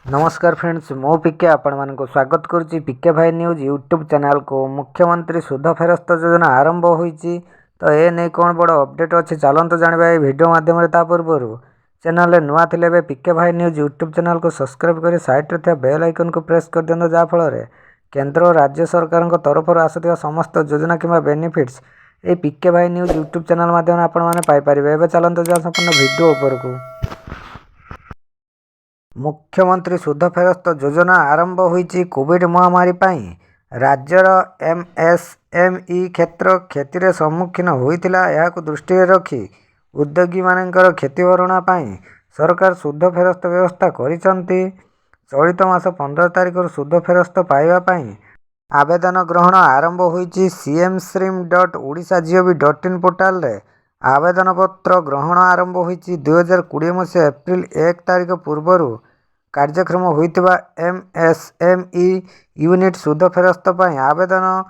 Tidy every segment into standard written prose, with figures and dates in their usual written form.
नमस्कार फ्रेंड्स मो पिके आपण मानको स्वागत करुच्ची पिके भाई न्यूज यूट्यूब चैनल को। मुख्यमंत्री सुध फेरस्त योजना आरंभ होईची तो ए नहीं कौन बड़ अपडेट अच्छे चलते जानवा ये वीडियो माध्यम पूर्व चैनल नुआ थे पिके भाई न्यूज यूट्यूब चैनल को सब्सक्राइब कर साइड रे बेल आइकन को प्रेस कर दिखाँ जहाँफल केंद्र और राज्य सरकार तरफ आसुवा समस्त योजना कि बेनिफिट्स ये पिके भाई न्यूज यूट्यूब चैनल माध्यम आपण मैंने चलते जा संपूर्ण वीडियो उपरकू। मुख्यमंत्री सुध फेरस्त योजना आरंभ होईची कोविड महामारी पाई राज्यर एमएसएमई क्षेत्र क्षतिर सम्मुखीन होइतिला। याकु दृष्टि रखी उद्योगी मानकर क्षतिभरणा पाई सरकार सुध फेरस्त व्यवस्था करिसंती। चलित मास 15 तारिख सुध फेरस्त पाइबा पाई आवेदन ग्रहण आरंभ होईची। cmsrim.odisha.gov.in पोर्टाल रे आवेदन पत्र ग्रहण आरंभ होईची। 2020 मसीहा एप्रिल 1 तारिख पूर्व कार्यक्रम होइतिबा एमएसएमई यूनिट सुध फेरस्त पाई आवेदन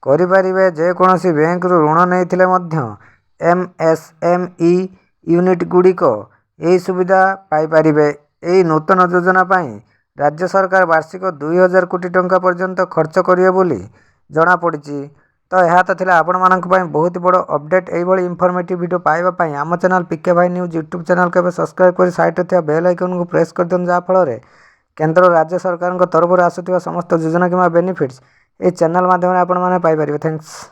करिपारिबे। जेकोसी बैंक ऋण नैथिले मध्य एमएसएमई यूनिट गुड़िक यही सुविधा पाइपारिबे। यही नूतन योजना पाई राज्य सरकार वार्षिक 2000 कोटी टंका पर्यंत खर्च करिवे बोली जना पड़िछि। तो यह तो थिला आपण मानक पई बहुत बड़ अपडेट। यही इनफॉर्मेटिव वीडियो पाइबा पई आम चैनल पिके भाई न्यूज यूट्यूब चैनल के सब्सक्राइब कर साइड रे बेल आइकन को प्रेस कर दिखाँ जहाँफल केंद्र और राज्य सरकार तरफ आसुवा समस्त योजना कि बेनिफिट्स ये चैनल माध्यम आपण मैंने पाइपर। थैंक्स।